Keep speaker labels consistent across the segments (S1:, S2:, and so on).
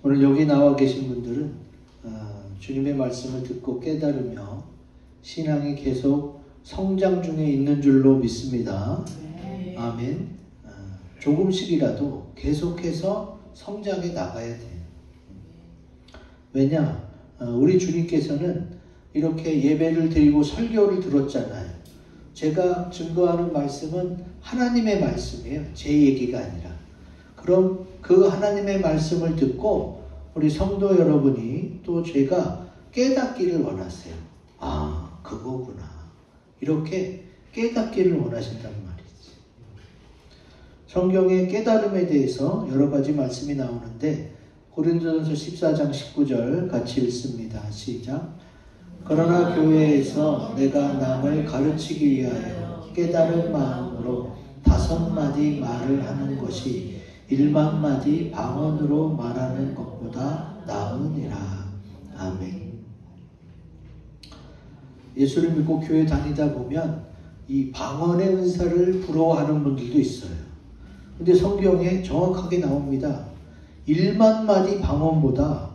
S1: 오늘 여기 나와 계신 분들은 주님의 말씀을 듣고 깨달으며 신앙이 계속 성장 중에 있는 줄로 믿습니다.
S2: 네.
S1: 아멘. 조금씩이라도 계속해서 성장해 나가야 돼요. 왜냐? 우리 주님께서는 이렇게 예배를 드리고 설교를 들었잖아요. 제가 증거하는 말씀은 하나님의 말씀이에요. 제 얘기가 아니라. 그럼 그 하나님의 말씀을 듣고 우리 성도 여러분이 또 제가 깨닫기를 원하세요. 아, 그거구나. 이렇게 깨닫기를 원하신단 말이지. 성경의 깨달음에 대해서 여러 가지 말씀이 나오는데 고린도전서 14장 19절 같이 읽습니다. 시작. 그러나 교회에서 내가 남을 가르치기 위하여 깨달은 마음으로 5마디 말을 하는 것이 1만마디 방언으로 말하는 것보다 나으니라. 아멘. 예수를 믿고 교회 다니다 보면 이 방언의 은사를 부러워하는 분들도 있어요. 근데 성경에 정확하게 나옵니다. 1만마디 방언보다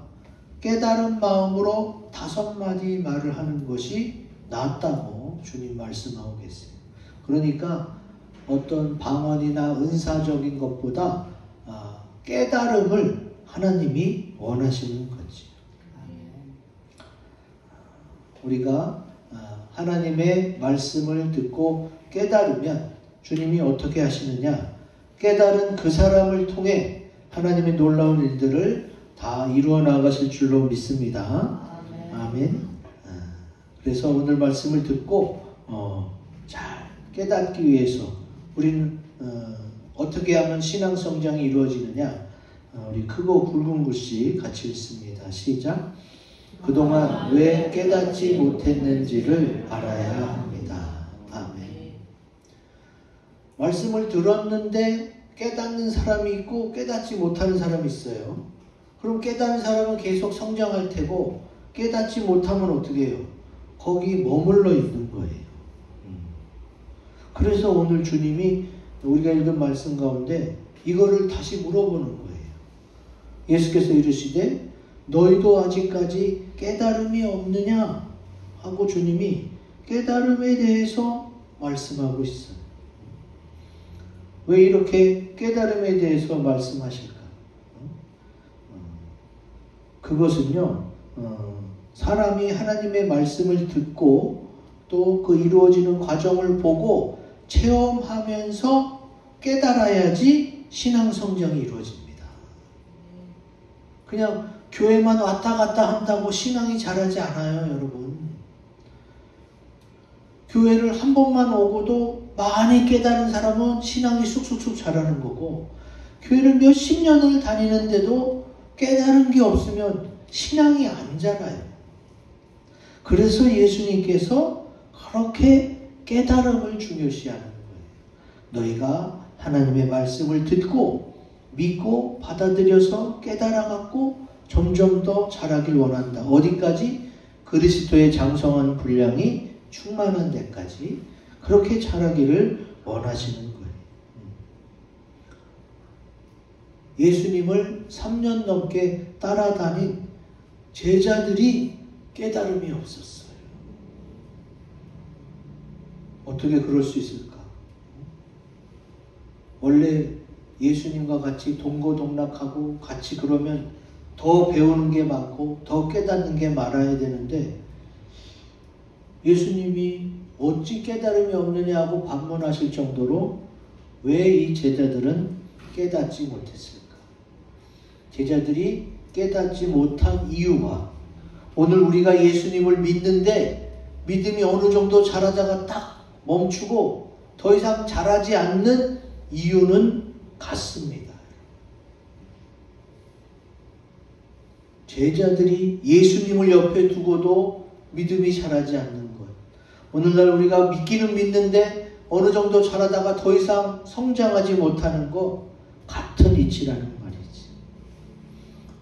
S1: 깨달은 마음으로 5마디 말을 하는 것이 낫다고 주님 말씀하고 계세요. 그러니까 어떤 방언이나 은사적인 것보다 깨달음을 하나님이 원하시는 거지. 우리가 하나님의 말씀을 듣고 깨달으면 주님이 어떻게 하시느냐? 깨달은 그 사람을 통해 하나님의 놀라운 일들을 다 이루어 나가실 줄로 믿습니다. 아멘. 그래서 오늘 말씀을 듣고 잘 깨닫기 위해서 우리는 어떻게 하면 신앙 성장이 이루어지느냐? 우리 크고 굵은 글씨 같이 읽습니다. 시작. 그동안 왜 깨닫지 못했는지를 알아야 합니다. 아멘. 말씀을 들었는데 깨닫는 사람이 있고 깨닫지 못하는 사람이 있어요. 그럼 깨닫는 사람은 계속 성장할 테고 깨닫지 못하면 어떻게 해요? 거기 머물러 있는 거예요. 그래서 오늘 주님이 우리가 읽은 말씀 가운데 이거를 다시 물어보는 거예요. 예수께서 이르시되 너희도 아직까지 깨달음이 없느냐? 하고 주님이 깨달음에 대해서 말씀하고 있어요. 왜 이렇게 깨달음에 대해서 말씀하실까? 그것은요, 사람이 하나님의 말씀을 듣고 또 그 이루어지는 과정을 보고 체험하면서 깨달아야지 신앙 성장이 이루어집니다. 그냥 교회만 왔다 갔다 한다고 신앙이 자라지 않아요, 여러분. 교회를 한 번만 오고도 많이 깨달은 사람은 신앙이 쑥쑥쑥 자라는 거고, 교회를 몇십 년을 다니는데도 깨달은 게 없으면 신앙이 안 자라요. 그래서 예수님께서 그렇게 깨달음을 중요시하는 거예요. 너희가 하나님의 말씀을 듣고 믿고 받아들여서 깨달아갖고 점점 더 자라길 원한다. 어디까지? 그리스도의 장성한 분량이 충만한 데까지 그렇게 자라기를 원하시는 거예요. 예수님을 3년 넘게 따라다닌 제자들이 깨달음이 없었어요. 어떻게 그럴 수 있을까? 원래 예수님과 같이 동고동락하고 같이 그러면 더 배우는 게 많고 더 깨닫는 게 많아야 되는데 예수님이 어찌 깨달음이 없느냐고 반문하실 정도로 왜 이 제자들은 깨닫지 못했을까? 제자들이 깨닫지 못한 이유와 오늘 우리가 예수님을 믿는데 믿음이 어느 정도 자라다가 딱 멈추고 더 이상 자라지 않는 이유는 같습니다. 제자들이 예수님을 옆에 두고도 믿음이 자라지 않는 것. 오늘날 우리가 믿기는 믿는데 어느 정도 자라다가 더 이상 성장하지 못하는 것 같은 이치라는 말이지.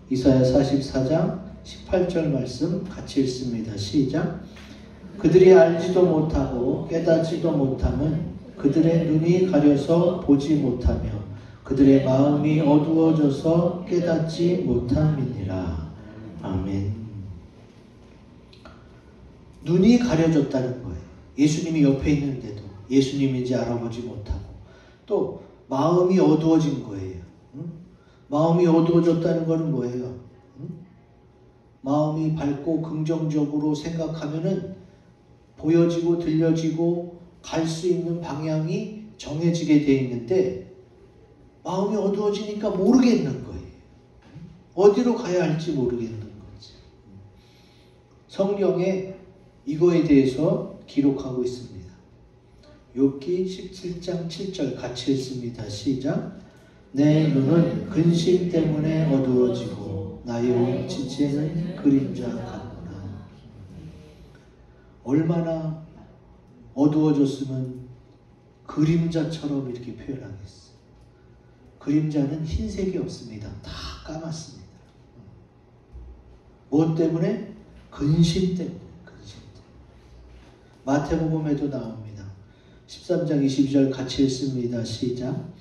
S1: 이사야 44장 18절 말씀 같이 읽습니다. 시작. 그들이 알지도 못하고 깨닫지도 못하면 그들의 눈이 가려서 보지 못하며 그들의 마음이 어두워져서 깨닫지 못함이니라. 아멘. 눈이 가려졌다는 거예요. 예수님이 옆에 있는데도 예수님인지 알아보지 못하고, 또 마음이 어두워진 거예요. 마음이 어두워졌다는 것은 뭐예요? 마음이 밝고 긍정적으로 생각하면은 보여지고 들려지고 갈 수 있는 방향이 정해지게 돼 있는데, 마음이 어두워지니까 모르겠는 거예요. 어디로 가야 할지 모르겠는 거지. 성경에 이거에 대해서 기록하고 있습니다. 욥기 17장 7절 같이 읽습니다. 시작. 내 눈은 근심 때문에 어두워지고 나의 온 지체는 그림자 같구나. 얼마나 어두워졌으면 그림자처럼 이렇게 표현하겠어. 그림자는 흰색이 없습니다. 다 까맣습니다. 무엇 때문에? 근심 때문에. 근심 때문에. 마태복음에도 나옵니다. 13장 22절 같이 읽습니다. 시작.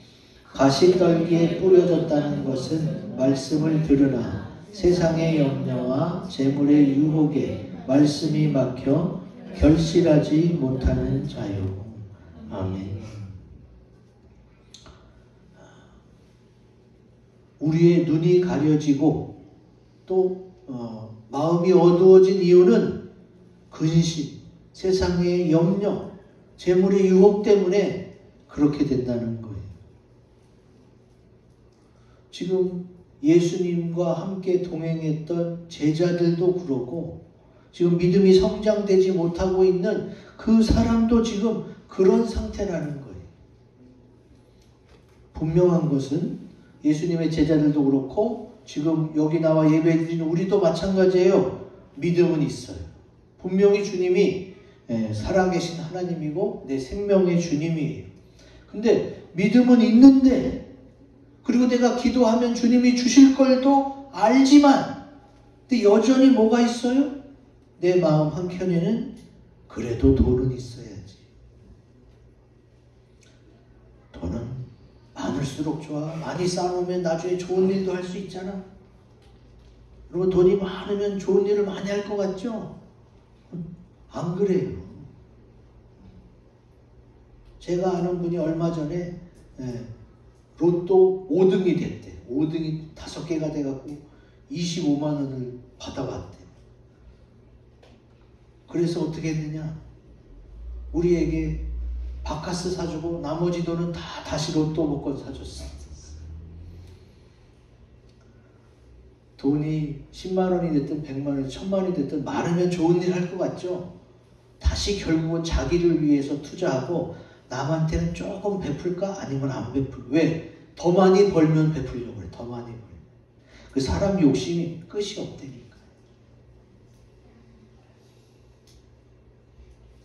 S1: 가시떨기에 뿌려졌다는 것은 말씀을 들으나 세상의 염려와 재물의 유혹에 말씀이 막혀 결실하지 못하는 자요. 아멘. 우리의 눈이 가려지고 또 마음이 어두워진 이유는 근심, 세상의 염려, 재물의 유혹 때문에 그렇게 된다는 거예요. 지금 예수님과 함께 동행했던 제자들도 그러고, 지금 믿음이 성장되지 못하고 있는 그 사람도 지금 그런 상태라는 거예요. 분명한 것은 예수님의 제자들도 그렇고 지금 여기 나와 예배드리는 우리도 마찬가지예요. 믿음은 있어요. 분명히 주님이 살아계신 하나님이고 내 생명의 주님이에요. 근데 믿음은 있는데, 그리고 내가 기도하면 주님이 주실 걸도 알지만, 근데 여전히 뭐가 있어요? 내 마음 한켠에는 그래도 돈은 있어야지. 돈은 많을수록 좋아. 많이 쌓아놓으면 나중에 좋은 일도 할 수 있잖아. 그리고 돈이 많으면 좋은 일을 많이 할 것 같죠? 안 그래요. 제가 아는 분이 얼마 전에 로또 5등이 됐대. 5등이 5개가 돼갖고 25만 원을 받아왔대. 그래서 어떻게 했느냐? 우리에게 바카스 사주고 나머지 돈은 다 다시 로또 복권 사줬어. 돈이 10만 원이 됐든 100만 원이 1000만 원이 됐든 많으면 좋은 일 할 것 같죠? 다시 결국은 자기를 위해서 투자하고 남한테는 조금 베풀까? 아니면 안 베풀까? 왜? 더 많이 벌면 베풀려고 그래. 더 많이 벌면. 그 사람 욕심이 끝이 없다니까.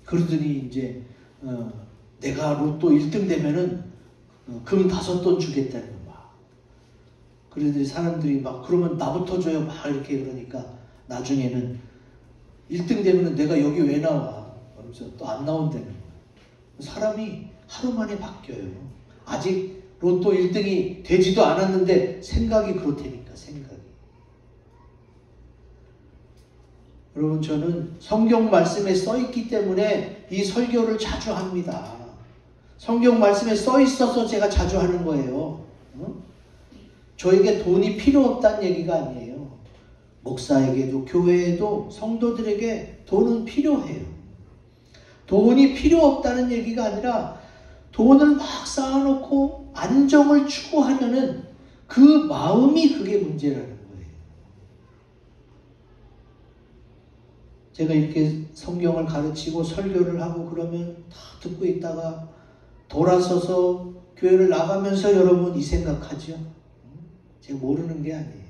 S1: 그러더니 이제 내가 로또 1등 되면은 금 5돈 주겠다는 거야. 그러더니 사람들이 막 그러면 나부터 줘요. 막 이렇게 그러니까 나중에는 1등 되면은 내가 여기 왜 나와? 그러면서 또 안 나온다는 거야. 사람이 하루 만에 바뀌어요. 아직 로또 1등이 되지도 않았는데 생각이 그렇다니까, 생각이. 여러분, 저는 성경 말씀에 써있기 때문에 이 설교를 자주 합니다. 성경 말씀에 써있어서 제가 자주 하는 거예요. 저에게 돈이 필요 없다는 얘기가 아니에요. 목사에게도 교회에도 성도들에게 돈은 필요해요. 돈이 필요 없다는 얘기가 아니라 돈을 막 쌓아놓고 안정을 추구하려는 그 마음이 그게 문제라는 거예요. 제가 이렇게 성경을 가르치고 설교를 하고 그러면 다 듣고 있다가 돌아서서 교회를 나가면서 여러분 이 생각하죠? 제가 모르는 게 아니에요.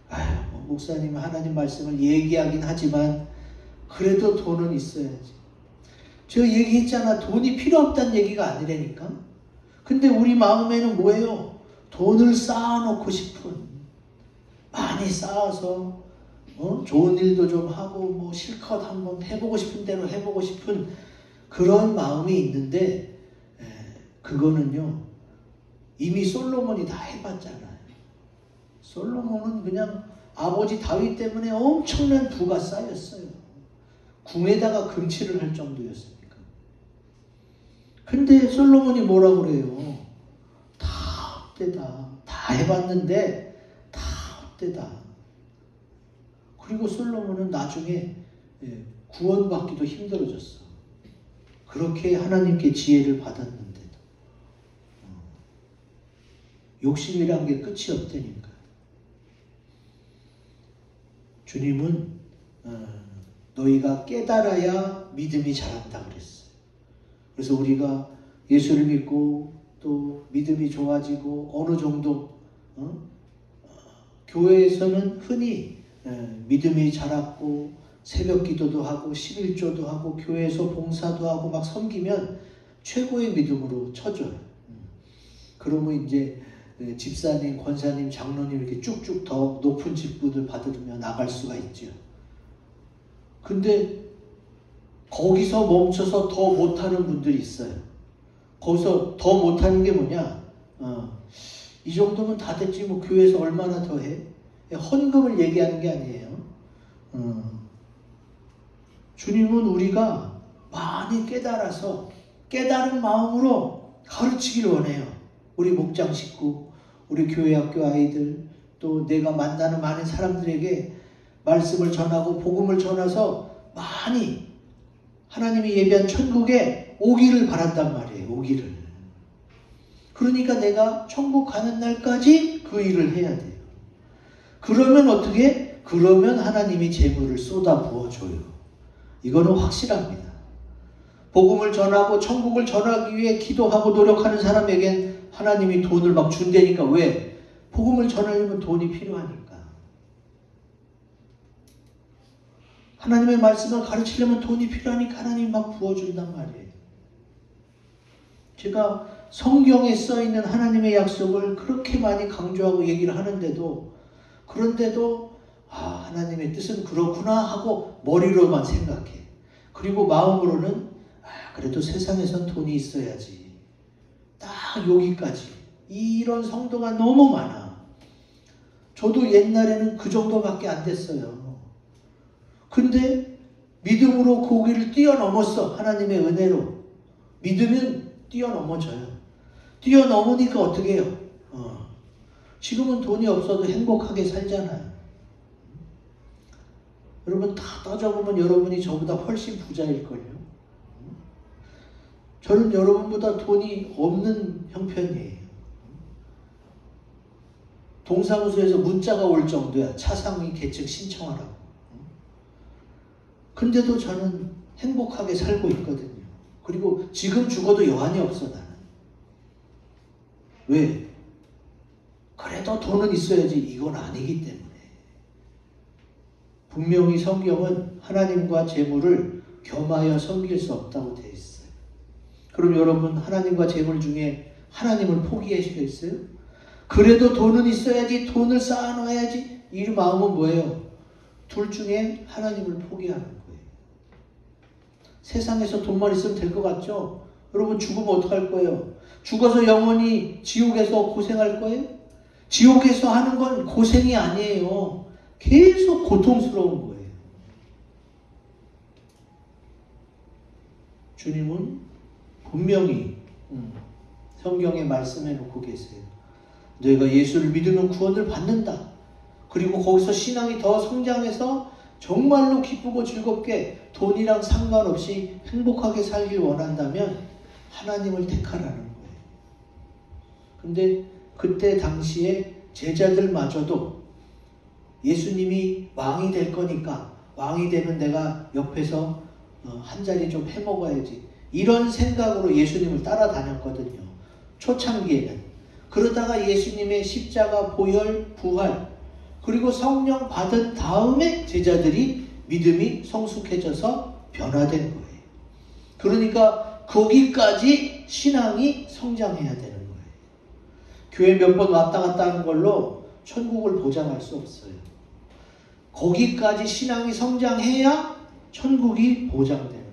S1: 아유, 목사님 하나님 말씀을 얘기하긴 하지만 그래도 돈은 있어야지. 제가 얘기했잖아. 돈이 필요 없다는 얘기가 아니라니까. 근데 우리 마음에는 뭐예요? 돈을 쌓아놓고 싶은, 많이 쌓아서 좋은 일도 좀 하고 뭐 실컷 한번 해보고 싶은 대로 해보고 싶은 그런 마음이 있는데, 그거는요 이미 솔로몬이 다 해봤잖아요. 솔로몬은 그냥 아버지 다윗 때문에 엄청난 부가 쌓였어요. 궁에다가 금치를 할 정도였으니까. 근데 솔로몬이 뭐라 그래요? 다 헛되다. 다 해봤는데 다 헛되다. 그리고 솔로몬은 나중에 구원받기도 힘들어졌어. 그렇게 하나님께 지혜를 받았는데도 욕심이란 게 끝이 없다니까. 주님은 너희가 깨달아야 믿음이 자란다 그랬어요. 그래서 우리가 예수를 믿고 또 믿음이 좋아지고 어느 정도 교회에서는 흔히 믿음이 자랐고 새벽 기도도 하고 11조도 하고 교회에서 봉사도 하고 막 섬기면 최고의 믿음으로 쳐줘요. 그러면 이제 집사님, 권사님, 장로님 이렇게 쭉쭉 더 높은 직분을 받으며 나갈 수가 있죠. 근데 거기서 멈춰서 더 못하는 분들이 있어요. 거기서 더 못하는 게 뭐냐? 이 정도면 다 됐지 뭐 교회에서 얼마나 더 해? 헌금을 얘기하는 게 아니에요. 주님은 우리가 많이 깨달아서 깨달은 마음으로 가르치기를 원해요. 우리 목장 식구, 우리 교회 학교 아이들, 또 내가 만나는 많은 사람들에게 말씀을 전하고 복음을 전해서 많이 하나님이 예비한 천국에 오기를 바란단 말이에요. 오기를. 그러니까 내가 천국 가는 날까지 그 일을 해야 돼요. 그러면 어떻게? 그러면 하나님이 재물을 쏟아 부어줘요. 이거는 확실합니다. 복음을 전하고 천국을 전하기 위해 기도하고 노력하는 사람에겐 하나님이 돈을 막 준다니까. 왜? 복음을 전하려면 돈이 필요하니까. 하나님의 말씀을 가르치려면 돈이 필요하니까 하나님이 막 부어준단 말이에요. 제가 성경에 써있는 하나님의 약속을 그렇게 많이 강조하고 얘기를 하는데도, 그런데도 하나님의 뜻은 그렇구나 하고 머리로만 생각해. 그리고 마음으로는 그래도 세상에선 돈이 있어야지. 딱 여기까지. 이런 성도가 너무 많아. 저도 옛날에는 그 정도밖에 안 됐어요. 근데 믿음으로 고기를 뛰어넘었어. 하나님의 은혜로. 믿으면 뛰어넘어져요. 뛰어넘으니까 어떻게 해요? 지금은 돈이 없어도 행복하게 살잖아요. 여러분 다 따져보면 여러분이 저보다 훨씬 부자일걸요. 저는 여러분보다 돈이 없는 형편이에요. 동사무소에서 문자가 올 정도야. 차상위 계층 신청하라고. 근데도 저는 행복하게 살고 있거든요. 그리고 지금 죽어도 여한이 없어 나는. 왜? 그래도 돈은 있어야지. 이건 아니기 때문에. 분명히 성경은 하나님과 재물을 겸하여 섬길 수 없다고 되어 있어요. 그럼 여러분 하나님과 재물 중에 하나님을 포기하시겠어요? 그래도 돈은 있어야지, 돈을 쌓아놔야지. 이 마음은 뭐예요? 둘 중에 하나님을 포기하는 거예요. 세상에서 돈만 있으면 될 것 같죠? 여러분 죽으면 어떡할 거예요? 죽어서 영원히 지옥에서 고생할 거예요? 지옥에서 하는 건 고생이 아니에요. 계속 고통스러운 거예요. 주님은 분명히 성경에 말씀해 놓고 계세요. 너희가 예수를 믿으면 구원을 받는다. 그리고 거기서 신앙이 더 성장해서 정말로 기쁘고 즐겁게 돈이랑 상관없이 행복하게 살길 원한다면 하나님을 택하라는 거예요. 근데 그때 당시에 제자들마저도 예수님이 왕이 될 거니까 왕이 되면 내가 옆에서 한 자리 좀 해먹어야지. 이런 생각으로 예수님을 따라다녔거든요. 초창기에는. 그러다가 예수님의 십자가, 보혈, 부활, 그리고 성령 받은 다음에 제자들이 믿음이 성숙해져서 변화된 거예요. 그러니까 거기까지 신앙이 성장해야 되는 거예요. 교회 몇 번 왔다 갔다 하는 걸로 천국을 보장할 수 없어요. 거기까지 신앙이 성장해야 천국이 보장되는 거예요.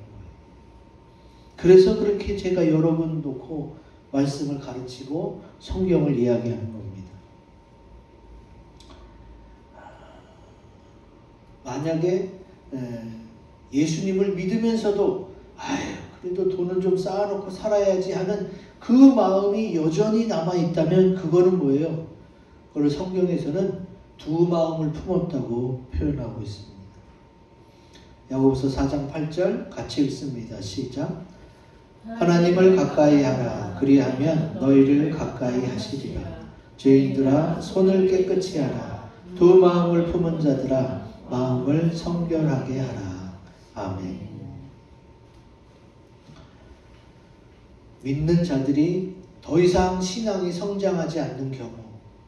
S1: 그래서 그렇게 제가 여러분 놓고 말씀을 가르치고 성경을 이야기하는 겁니다. 만약에 예수님을 믿으면서도 그래도 돈을 좀 쌓아놓고 살아야지 하는 그 마음이 여전히 남아있다면 그거는 뭐예요? 그걸 성경에서는 두 마음을 품었다고 표현하고 있습니다. 야고보서 4장 8절 같이 읽습니다. 시작. 하나님을 가까이 하라. 그리하면 너희를 가까이 하시리라. 죄인들아 손을 깨끗이 하라. 두 마음을 품은 자들아 마음을 성결하게 하라. 아멘. 믿는 자들이 더 이상 신앙이 성장하지 않는 경우,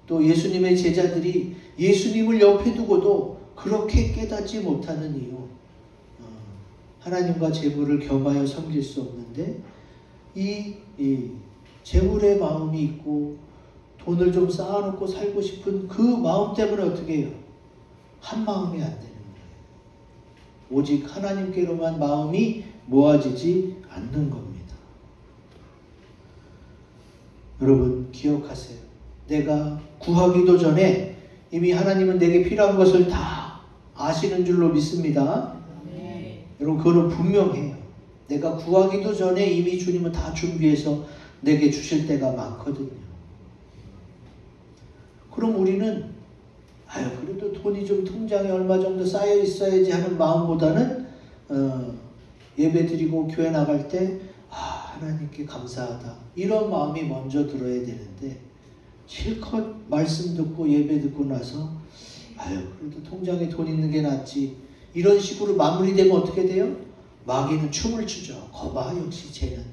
S1: 또 예수님의 제자들이 예수님을 옆에 두고도 그렇게 깨닫지 못하는 이유, 하나님과 재물을 겸하여 섬길 수 없는데 이 재물의 마음이 있고 돈을 좀 쌓아놓고 살고 싶은 그 마음 때문에 어떻게 해요? 한 마음이 안 되는 거예요. 오직 하나님께로만 마음이 모아지지 않는 겁니다. 여러분 기억하세요. 내가 구하기도 전에 이미 하나님은 내게 필요한 것을 다 아시는 줄로 믿습니다. 네. 여러분 그거는 분명해요. 내가 구하기도 전에 이미 주님은 다 준비해서 내게 주실 때가 많거든요. 그럼 우리는 그래도 돈이 좀 통장에 얼마 정도 쌓여 있어야지 하는 마음보다는 예배 드리고 교회 나갈 때 하나님께 감사하다 이런 마음이 먼저 들어야 되는데 실컷 말씀 듣고 예배 듣고 나서 그래도 통장에 돈 있는 게 낫지 이런 식으로 마무리되면 어떻게 돼요? 마귀는 춤을 추죠. 거봐 역시 쟤는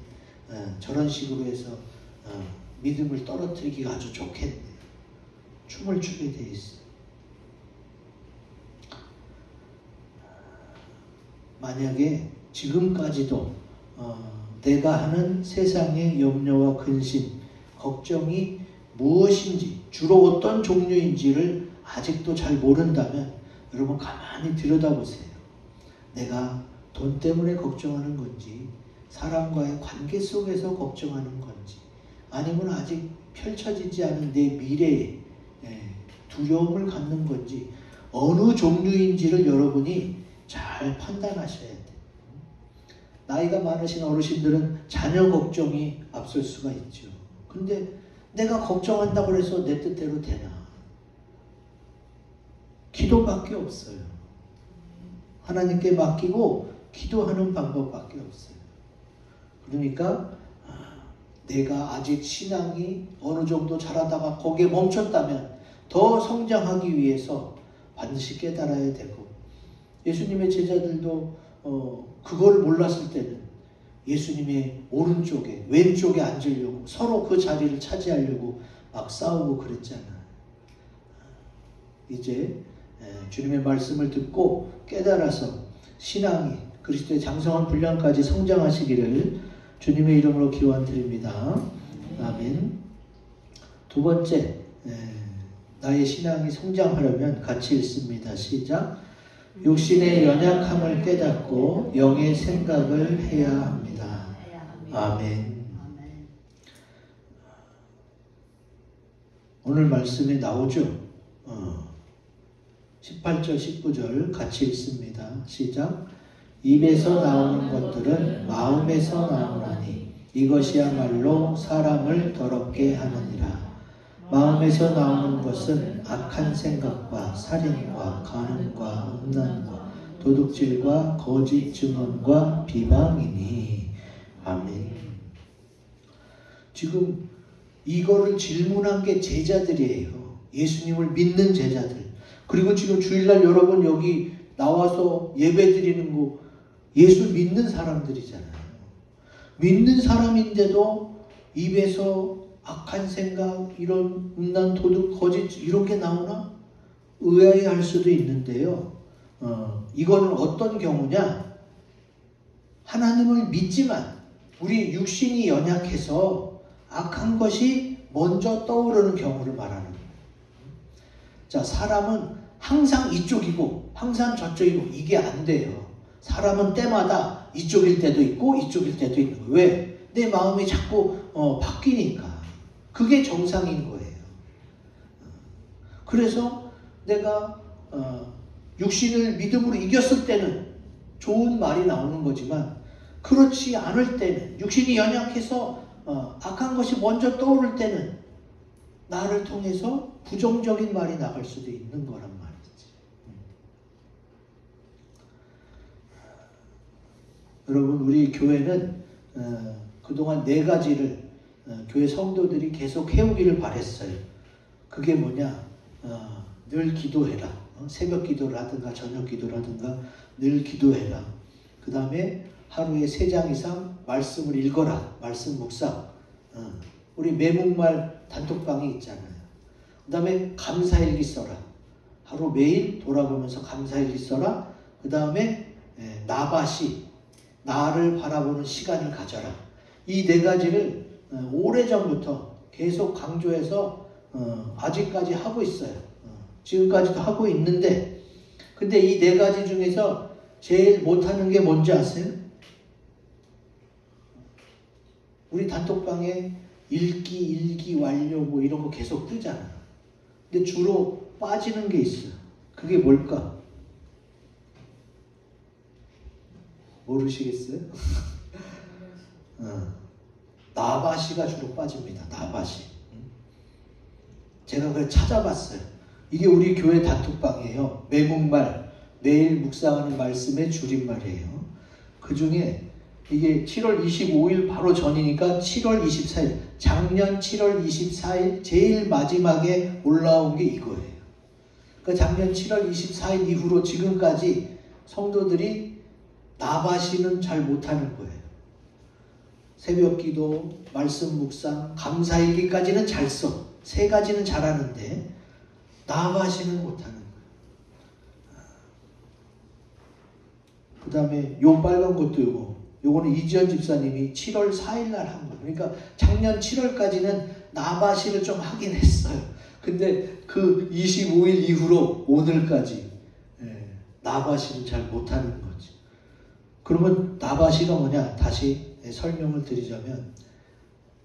S1: 저런 식으로 해서 믿음을 떨어뜨리기가 아주 좋겠네. 춤을 추게 돼 있어. 만약에 지금까지도 내가 하는 세상의 염려와 근심, 걱정이 무엇인지, 주로 어떤 종류인지를 아직도 잘 모른다면 여러분 가만히 들여다보세요. 내가 돈 때문에 걱정하는 건지, 사람과의 관계 속에서 걱정하는 건지, 아니면 아직 펼쳐지지 않은 내 미래에 두려움을 갖는 건지, 어느 종류인지를 여러분이 잘 판단하셔야 돼요. 나이가 많으신 어르신들은 자녀 걱정이 앞설 수가 있죠. 근데 내가 걱정한다고 해서 내 뜻대로 되나? 기도밖에 없어요. 하나님께 맡기고 기도하는 방법밖에 없어요. 그러니까 내가 아직 신앙이 어느 정도 자라다가 거기에 멈췄다면 더 성장하기 위해서 반드시 깨달아야 되고, 예수님의 제자들도 그걸 몰랐을 때는 예수님의 오른쪽에 왼쪽에 앉으려고 서로 그 자리를 차지하려고 막 싸우고 그랬잖아요. 이제 주님의 말씀을 듣고 깨달아서 신앙이 그리스도의 장성한 분량까지 성장하시기를 주님의 이름으로 기원드립니다. 아멘. 두 번째, 나의 신앙이 성장하려면 같이 읽습니다. 시작. 육신의 연약함을 깨닫고 영의 생각을 해야 합니다. 아멘. 오늘 말씀에 나오죠. 18절 19절 같이 읽습니다. 시작. 입에서 나오는 것들은 마음에서 나오나니 이것이야말로 사람을 더럽게 하느니라. 마음에서 나오는 것은 악한 생각과 살인과 간음과 음란과 도둑질과 거짓 증언과 비방이니. 아멘. 지금 이거를 질문한 게 제자들이에요. 예수님을 믿는 제자들. 그리고 지금 주일날 여러분 여기 나와서 예배 드리는 거 예수 믿는 사람들이잖아요. 믿는 사람인데도 입에서 악한 생각, 이런 음란, 도둑, 거짓 이런 게 나오나? 의아해할 수도 있는데요. 이거는 어떤 경우냐? 하나님을 믿지만 우리 육신이 연약해서 악한 것이 먼저 떠오르는 경우를 말하는 거예요. 자, 사람은 항상 이쪽이고 항상 저쪽이고 이게 안 돼요. 사람은 때마다 이쪽일 때도 있고 이쪽일 때도 있는 거예요. 왜? 내 마음이 자꾸 바뀌니까 그게 정상인 거예요. 그래서 내가 육신을 믿음으로 이겼을 때는 좋은 말이 나오는 거지만 그렇지 않을 때는 육신이 연약해서 악한 것이 먼저 떠오를 때는 나를 통해서 부정적인 말이 나갈 수도 있는 거란 말이지. 여러분, 우리 교회는 그동안 4가지를 교회 성도들이 계속 해오기를 바랬어요. 그게 뭐냐? 늘 기도해라. 새벽 기도를 하든가 저녁 기도를 하든가 늘 기도해라. 그 다음에 하루에 3장 이상 말씀을 읽어라. 말씀 묵상. 우리 매목말 단톡방이 있잖아요. 그 다음에 감사일기 써라. 하루 매일 돌아보면서 감사일기 써라. 그 다음에 나바시, 나를 바라보는 시간을 가져라. 이 4가지를 오래전부터 계속 강조해서 아직까지 하고 있어요. 지금까지도 하고 있는데, 근데 이 4가지 중에서 제일 못하는 게 뭔지 아세요? 우리 단톡방에 읽기 완료 뭐 이런 거 계속 뜨잖아. 근데 주로 빠지는 게 있어요. 그게 뭘까? 모르시겠어요? 나바시가 주로 빠집니다. 나바시. 제가 그걸 찾아봤어요. 이게 우리 교회 단톡방이에요. 매목말, 매일 묵상하는 말씀의 줄임말이에요. 그 중에 이게 7월 25일 바로 전이니까 7월 24일, 작년 7월 24일 제일 마지막에 올라온 게 이거예요. 그러니까 작년 7월 24일 이후로 지금까지 성도들이 나바시는 잘 못하는 거예요. 새벽 기도, 말씀 묵상, 감사일기까지는 잘 써. 3가지는 잘하는데 나바시는 못하는 거예요. 그 다음에 요 빨간 것도 요거는 이지연 집사님이 7월 4일 날 한 거예요. 그러니까 작년 7월까지는 나바시를 좀 하긴 했어요. 근데 그 25일 이후로 오늘까지 나바시는 잘 못하는 거지. 그러면 나바시가 뭐냐? 다시 설명을 드리자면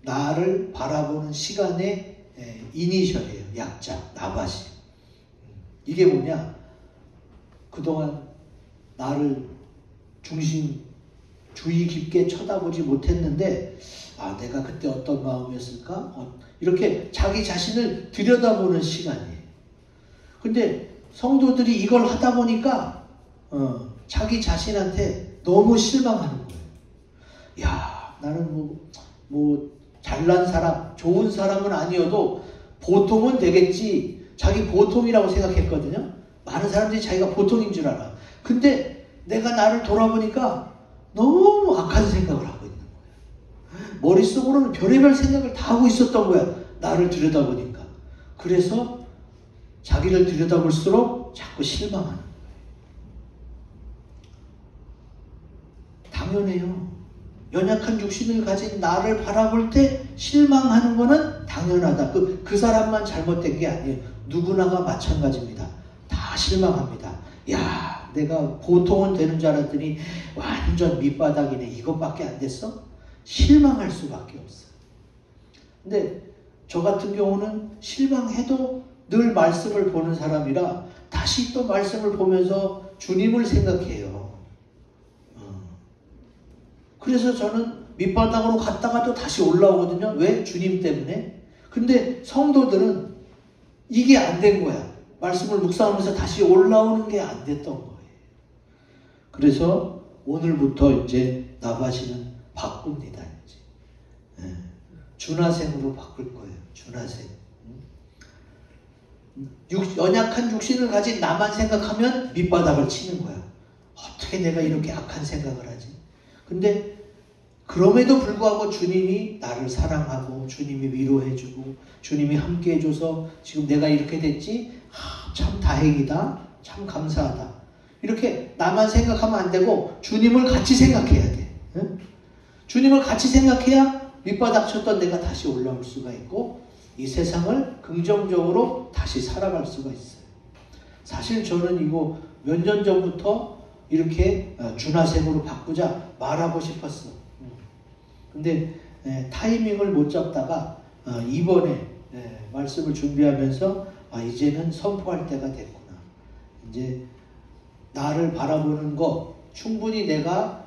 S1: 나를 바라보는 시간의 이니셜이에요. 약자, 나바시. 이게 뭐냐? 그동안 나를 주의 깊게 쳐다보지 못했는데 내가 그때 어떤 마음이었을까? 이렇게 자기 자신을 들여다보는 시간이에요. 근데 성도들이 이걸 하다 보니까 자기 자신한테 너무 실망하는 거예요. 야, 나는 뭐 잘난 사람, 좋은 사람은 아니어도 보통은 되겠지. 자기 보통이라고 생각했거든요. 많은 사람들이 자기가 보통인 줄 알아. 근데 내가 나를 돌아보니까 너무 악한 생각을 하고 있는 거야. 머릿속으로는 별의별 생각을 다 하고 있었던 거야. 나를 들여다보니까. 그래서 자기를 들여다볼수록 자꾸 실망하는 거예요. 당연해요. 연약한 육신을 가진 나를 바라볼 때 실망하는 거는 당연하다. 그 사람만 잘못된 게 아니에요. 누구나가 마찬가지입니다. 다 실망합니다. 야, 내가 보통은 되는 줄 알았더니 완전 밑바닥이네. 이것밖에 안 됐어? 실망할 수밖에 없어요. 근데 저 같은 경우는 실망해도 늘 말씀을 보는 사람이라 다시 또 말씀을 보면서 주님을 생각해요. 그래서 저는 밑바닥으로 갔다가도 다시 올라오거든요. 왜? 주님 때문에. 근데 성도들은 이게 안 된 거야. 말씀을 묵상하면서 다시 올라오는 게 안 됐던 거예요. 그래서 오늘부터 이제 나바시는 바꿉니다. 이제. 준하생으로 바꿀 거예요. 준하생. 연약한 육신을 가진 나만 생각하면 밑바닥을 치는 거야. 어떻게 내가 이렇게 악한 생각을 하지? 근데 그럼에도 불구하고 주님이 나를 사랑하고 주님이 위로해주고 주님이 함께해줘서 지금 내가 이렇게 됐지? 참 다행이다. 참 감사하다. 이렇게 나만 생각하면 안 되고 주님을 같이 생각해야 돼. 응? 주님을 같이 생각해야 밑바닥 쳤던 내가 다시 올라올 수가 있고 이 세상을 긍정적으로 다시 살아갈 수가 있어요. 사실 저는 이거 몇 년 전부터 이렇게 준하생으로 바꾸자 말하고 싶었어. 근데 타이밍을 못 잡다가 이번에 말씀을 준비하면서 이제는 선포할 때가 됐구나. 이제 나를 바라보는 거 충분히 내가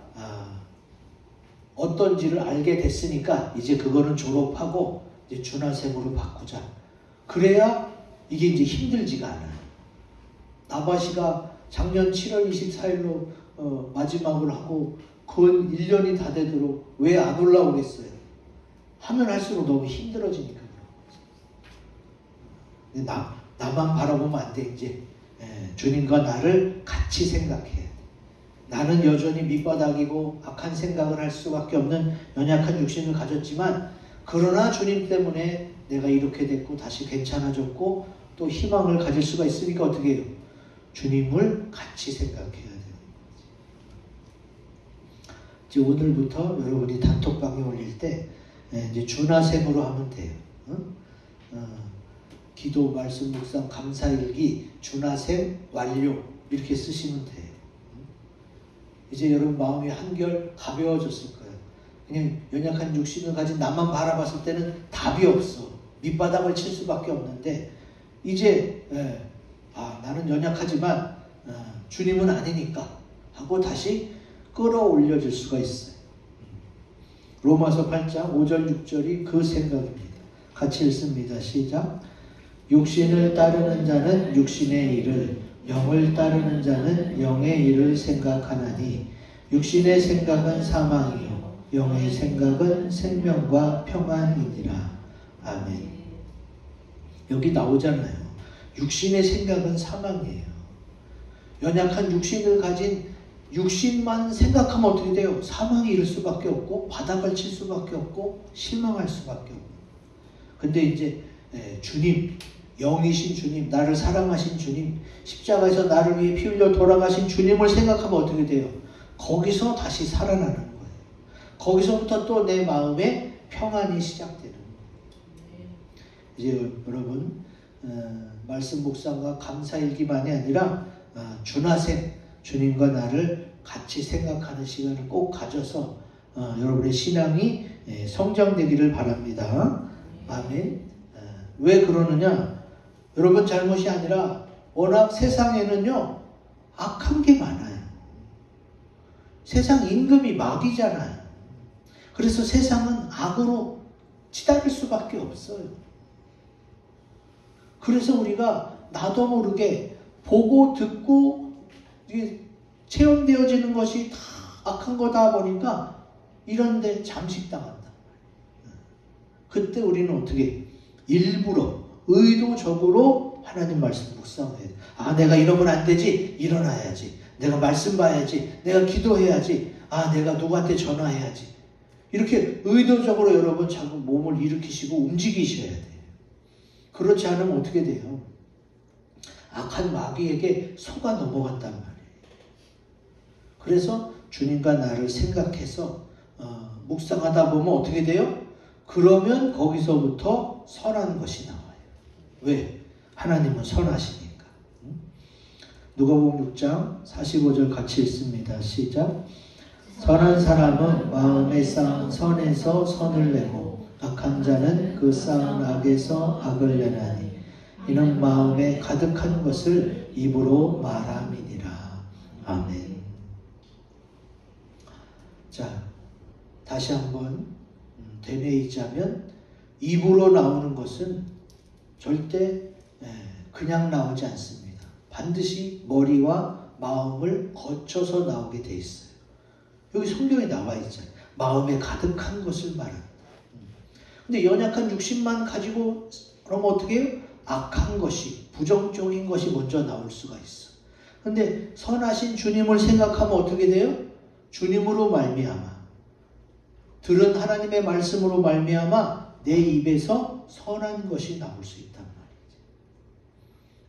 S1: 어떤지를 알게 됐으니까 이제 그거는 졸업하고 이제 준하생으로 바꾸자. 그래야 이게 이제 힘들지가 않아요. 나바시가 작년 7월 24일로 마지막을 하고 근 1년이 다 되도록 왜 안 올라오겠어요? 하면 할수록 너무 힘들어지니까 그런 거지. 나만 바라보면 안 돼. 이제 주님과 나를 같이 생각해야 돼. 나는 여전히 밑바닥이고 악한 생각을 할 수밖에 없는 연약한 육신을 가졌지만 그러나 주님 때문에 내가 이렇게 됐고 다시 괜찮아졌고 또 희망을 가질 수가 있으니까 어떻게 해요? 주님을 같이 생각해야 돼요. 이제 오늘부터 여러분이 단톡방에 올릴 때 이제 준하생으로 하면 돼요. 기도, 말씀, 묵상, 감사일기, 준하생, 완료 이렇게 쓰시면 돼요. 이제 여러분 마음이 한결 가벼워졌을 거예요. 그냥 연약한 육신을 가진 나만 바라봤을 때는 답이 없어. 밑바닥을 칠 수밖에 없는데 이제 나는 연약하지만 주님은 아니니까 하고 다시 끌어올려질 수가 있어요. 로마서 8장 5절 6절이 그 생각입니다. 같이 읽습니다. 시작. 육신을 따르는 자는 육신의 일을, 영을 따르는 자는 영의 일을 생각하나니 육신의 생각은 사망이요 영의 생각은 생명과 평안이니라. 아멘. 여기 나오잖아요. 육신의 생각은 사망이에요. 연약한 육신을 가진 육신만 생각하면 어떻게 돼요? 사망이 이를 수밖에 없고 바닥을 칠 수밖에 없고 실망할 수밖에 없고. 근데 이제 주님, 영이신 주님, 나를 사랑하신 주님, 십자가에서 나를 위해 피 흘려 돌아가신 주님을 생각하면 어떻게 돼요? 거기서 다시 살아나는 거예요. 거기서부터 또 내 마음에 평안이 시작되는 거예요. 이제 여러분 말씀 묵상과 감사일기만이 아니라 준하생, 주님과 나를 같이 생각하는 시간을 꼭 가져서 여러분의 신앙이 성장되기를 바랍니다. 아멘. 왜 그러느냐? 여러분 잘못이 아니라 워낙 세상에는요 악한 게 많아요. 세상 임금이 마귀잖아요. 그래서 세상은 악으로 치달을 수밖에 없어요. 그래서 우리가 나도 모르게 보고 듣고 이게 체험되어지는 것이 다 악한 거다 보니까 이런데 잠식당한다. 그때 우리는 어떻게 일부러 의도적으로 하나님 말씀 묵상해야 돼. 내가 이러면 안 되지. 일어나야지. 내가 말씀 봐야지. 내가 기도해야지. 내가 누구한테 전화해야지. 이렇게 의도적으로 여러분 자꾸 몸을 일으키시고 움직이셔야 돼요. 그렇지 않으면 어떻게 돼요? 악한 마귀에게 속아 넘어간단 말이에요. 그래서 주님과 나를 생각해서 묵상하다 보면 어떻게 돼요? 그러면 거기서부터 선한 것이 나와요. 왜? 하나님은 선하시니까. 누가복음 6장 45절 같이 읽습니다. 시작. 선한 사람은 마음에 쌓은 선에서 선을 내고 악한 자는 그 쌓은 악에서 악을 내나니 이는 마음에 가득한 것을 입으로 말함이니라. 아멘. 자, 다시 한번 되뇌이자면 입으로 나오는 것은 절대 그냥 나오지 않습니다. 반드시 머리와 마음을 거쳐서 나오게 돼 있어요. 여기 성경에 나와 있잖아요. 마음에 가득한 것을 말한다. 근데 연약한 육신만 가지고 그러면 어떻게 해요? 악한 것이, 부정적인 것이 먼저 나올 수가 있어. 근데 선하신 주님을 생각하면 어떻게 돼요? 주님으로 말미암아, 들은 하나님의 말씀으로 말미암아 내 입에서 선한 것이 나올 수 있단 말이지.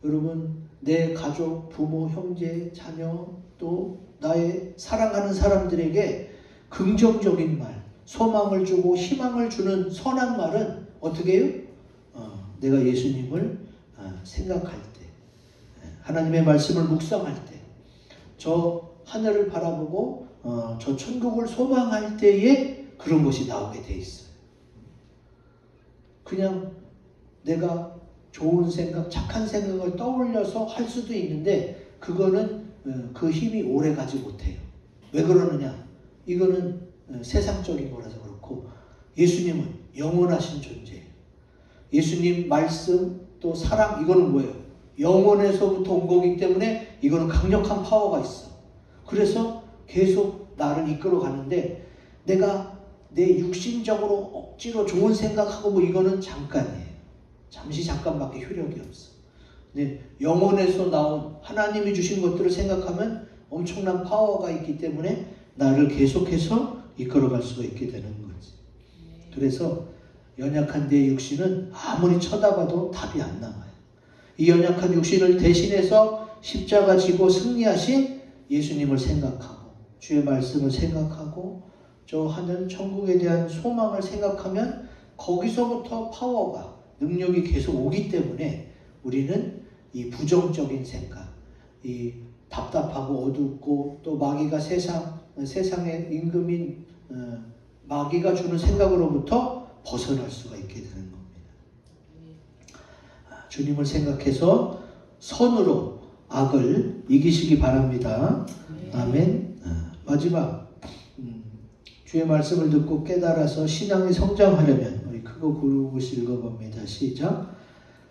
S1: 여러분, 내 가족, 부모, 형제, 자녀, 또 나의 사랑하는 사람들에게 긍정적인 말, 소망을 주고 희망을 주는 선한 말은 어떻게 해요? 내가 예수님을 생각할 때, 하나님의 말씀을 묵상할 때, 저 하늘을 바라보고 저 천국을 소망할 때에 그런 것이 나오게 돼 있어요. 그냥 내가 좋은 생각, 착한 생각을 떠올려서 할 수도 있는데 그거는 그 힘이 오래 가지 못해요. 왜 그러느냐? 이거는 세상적인 거라서 그렇고 예수님은 영원하신 존재예요. 예수님 말씀 또 사랑 이거는 뭐예요? 영원에서부터 온 거기 때문에 이거는 강력한 파워가 있어. 그래서 계속 나를 이끌어 가는데 내가 내 육신적으로 억지로 좋은 생각하고 뭐 이거는 잠깐이에요. 잠시 잠깐밖에 효력이 없어. 근데 영혼에서 나온 하나님이 주신 것들을 생각하면 엄청난 파워가 있기 때문에 나를 계속해서 이끌어갈 수가 있게 되는 거지. 그래서 연약한 내 육신은 아무리 쳐다봐도 답이 안 나와요. 이 연약한 육신을 대신해서 십자가 지고 승리하신 예수님을 생각하고 주의 말씀을 생각하고 저 하늘 천국에 대한 소망을 생각하면 거기서부터 파워가 능력이 계속 오기 때문에 우리는 이 부정적인 생각, 이 답답하고 어둡고 또 마귀가 세상의 임금인 마귀가 주는 생각으로부터 벗어날 수가 있게 되는 겁니다. 주님을 생각해서 선으로 악을 이기시기 바랍니다. 아멘. 마지막 주의 말씀을 듣고 깨달아서 신앙이 성장하려면 우리 크고 굵은 읽어봅니다. 시작.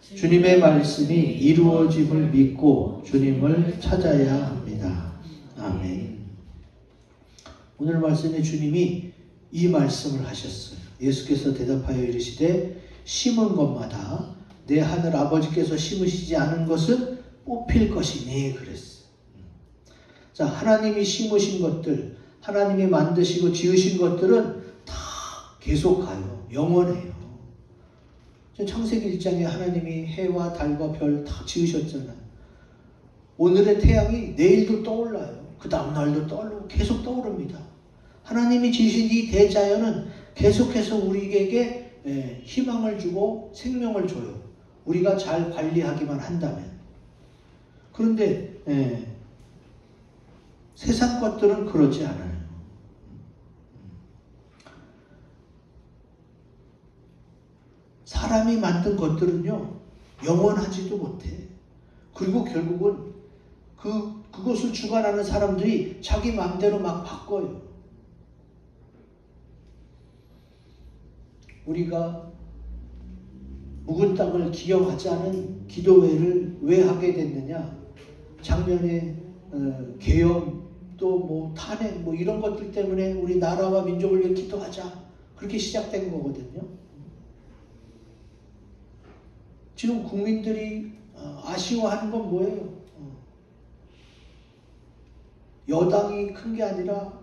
S1: 주님의 말씀이 이루어짐을 믿고 주님을 찾아야 합니다. 아멘. 오늘 말씀에 주님이 이 말씀을 하셨어요. 예수께서 대답하여 이르시되 심은 것마다 내 하늘 아버지께서 심으시지 않은 것은 뽑힐 것이니 그랬어요. 자, 하나님이 심으신 것들, 하나님이 만드시고 지으신 것들은 다 계속 가요. 영원해요. 창세기 1장에 하나님이 해와 달과 별 다 지으셨잖아요. 오늘의 태양이 내일도 떠올라요. 그 다음날도 떠오르고 계속 떠오릅니다. 하나님이 지으신 이 대자연은 계속해서 우리에게 희망을 주고 생명을 줘요. 우리가 잘 관리하기만 한다면. 그런데 세상 것들은 그렇지 않아요. 사람이 만든 것들은요, 영원하지도 못해. 그리고 결국은 그것을 주관하는 사람들이 자기 마음대로 막 바꿔요. 우리가 묵은 땅을 기영하지 않은 기도회를 왜 하게 됐느냐? 작년에 계엄 또 뭐 탄핵 뭐 이런 것들 때문에 우리 나라와 민족을 위해 기도하자. 그렇게 시작된 거거든요. 지금 국민들이 아쉬워하는 건 뭐예요? 여당이 큰 게 아니라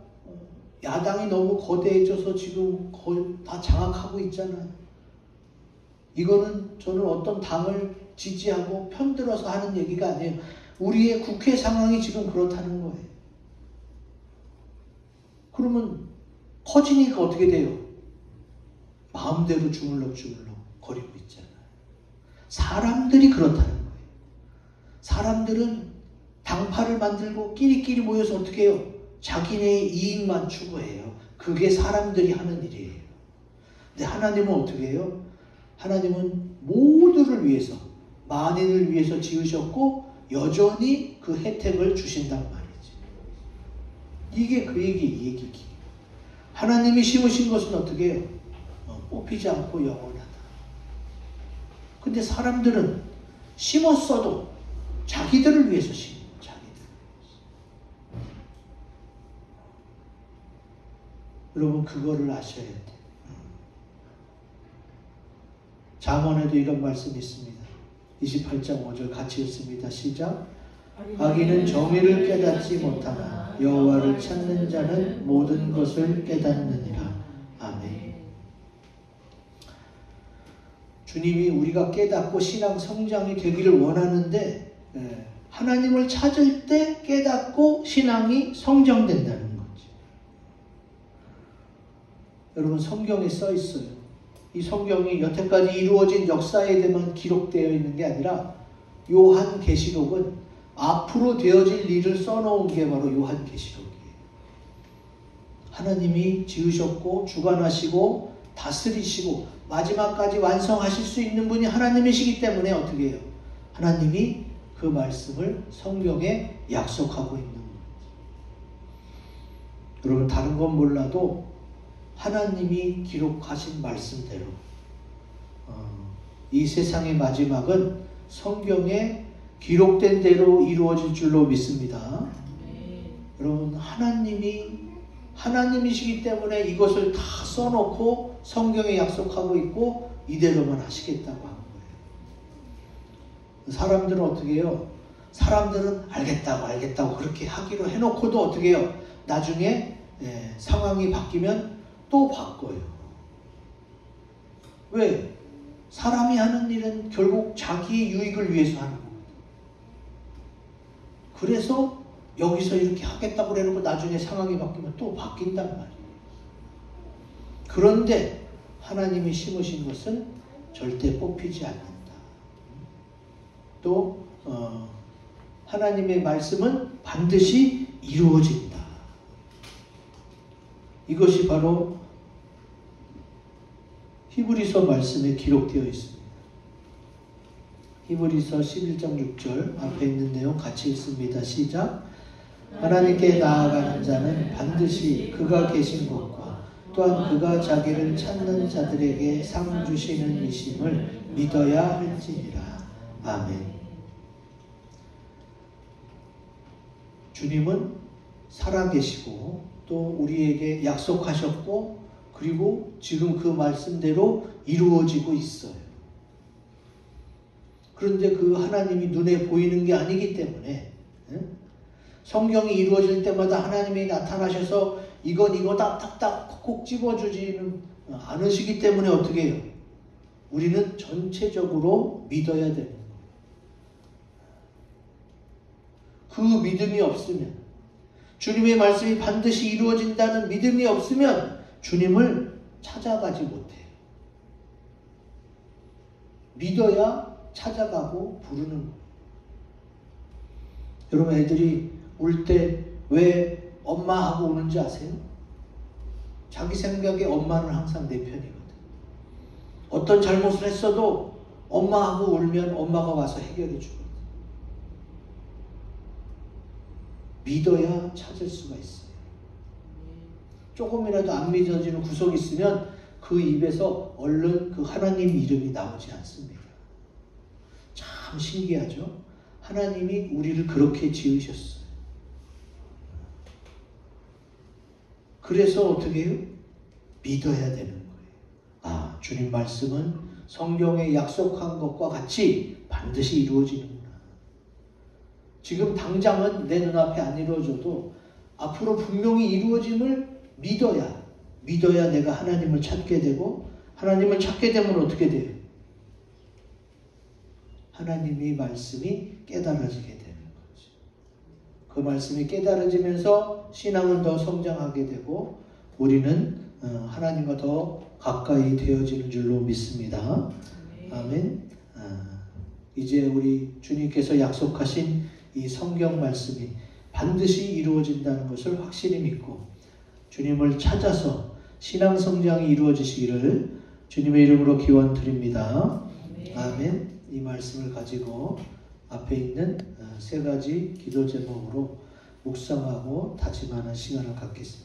S1: 야당이 너무 거대해져서 지금 거의 다 장악하고 있잖아요. 이거는 저는 어떤 당을 지지하고 편들어서 하는 얘기가 아니에요. 우리의 국회 상황이 지금 그렇다는 거예요. 그러면 커지니까 어떻게 돼요? 마음대로 주물럭주물럭 거리고 있잖아요. 사람들이 그렇다는 거예요. 사람들은 당파를 만들고 끼리끼리 모여서 어떻게 해요? 자기네의 이익만 추구해요. 그게 사람들이 하는 일이에요. 근데 하나님은 어떻게 해요? 하나님은 모두를 위해서, 만인을 위해서 지으셨고 여전히 그 혜택을 주신단 말이지. 이게 그 얘기기. 하나님이 심으신 것은 어떻게 해요? 뽑히지 않고 영원하다. 근데 사람들은 심었어도 자기들을 위해서 심어요. 여러분 그거를 아셔야 돼요. 잠언에도 이런 말씀이 있습니다. 28장 5절 같이 읽습니다. 시작. 악인은 정의를 깨닫지 못하나 여호와를 찾는 자는 모든 것을 깨닫느니라. 아멘. 주님이 우리가 깨닫고 신앙 성장이 되기를 원하는데 하나님을 찾을 때 깨닫고 신앙이 성장된다는 거지. 여러분 성경에 써 있어요. 이 성경이 여태까지 이루어진 역사에 대해만 기록되어 있는 게 아니라 요한계시록은 앞으로 되어질 일을 써놓은 게 바로 요한계시록이에요. 하나님이 지으셨고 주관하시고 다스리시고 마지막까지 완성하실 수 있는 분이 하나님이시기 때문에 어떻게 해요? 하나님이 그 말씀을 성경에 약속하고 있는 거예요. 여러분 다른 건 몰라도 하나님이 기록하신 말씀대로 이 세상의 마지막은 성경에 기록된 대로 이루어질 줄로 믿습니다. 여러분 하나님이시기 때문에 이것을 다 써놓고 성경에 약속하고 있고 이대로만 하시겠다고 하는 거예요. 사람들은 어떻게 해요? 사람들은 알겠다고 그렇게 하기로 해놓고도 어떻게 해요? 나중에 상황이 바뀌면 또 바꿔요. 왜? 사람이 하는 일은 결국 자기의 유익을 위해서 하는 거거든요. 그래서 여기서 이렇게 하겠다고 해놓고 나중에 상황이 바뀌면 또 바뀐단 말이에요. 그런데 하나님이 심으신 것은 절대 뽑히지 않는다. 또 하나님의 말씀은 반드시 이루어진다. 이것이 바로 히브리서 말씀에 기록되어 있습니다. 히브리서 11장 6절 앞에 있는 내용 같이 읽습니다. 시작. 하나님께 나아가는 자는 반드시 그가 계신 곳과 또한 그가 자기를 찾는 자들에게 상 주시는 이심을 믿어야 할지니라. 아멘. 주님은 살아계시고 또 우리에게 약속하셨고 그리고 지금 그 말씀대로 이루어지고 있어요. 그런데 그 하나님이 눈에 보이는 게 아니기 때문에 성경이 이루어질 때마다 하나님이 나타나셔서 이건 이거다 딱딱 콕콕 집어주지는 않으시기 때문에 어떻게 해요? 우리는 전체적으로 믿어야 되는 거예요. 그 믿음이 없으면 주님의 말씀이 반드시 이루어진다는 믿음이 없으면 주님을 찾아가지 못해요. 믿어야 찾아가고 부르는 거예요. 여러분 애들이 울 때 왜 엄마하고 우는지 아세요? 자기 생각에 엄마는 항상 내 편이거든. 어떤 잘못을 했어도 엄마하고 울면 엄마가 와서 해결해 주거든. 믿어야 찾을 수가 있어요. 조금이라도 안 믿어지는 구석이 있으면 그 입에서 얼른 그 하나님 이름이 나오지 않습니다. 참 신기하죠? 하나님이 우리를 그렇게 지으셨어요. 그래서 어떻게 해요? 믿어야 되는 거예요. 아, 주님 말씀은 성경에 약속한 것과 같이 반드시 이루어지는구나. 지금 당장은 내 눈앞에 안 이루어져도 앞으로 분명히 이루어짐을 믿어야 내가 하나님을 찾게 되고 하나님을 찾게 되면 어떻게 돼요? 하나님의 말씀이 깨달아지게 되는 거죠. 그 말씀이 깨달아지면서 신앙은 더 성장하게 되고 우리는 하나님과 더 가까이 되어지는 줄로 믿습니다. 아멘. 이제 우리 주님께서 약속하신 이 성경 말씀이 반드시 이루어진다는 것을 확실히 믿고 주님을 찾아서 신앙 성장이 이루어지시기를 주님의 이름으로 기원드립니다. 아멘. 이 말씀을 가지고 앞에 있는 세 가지 기도 제목으로 묵상하고 다짐하는 시간을 갖겠습니다.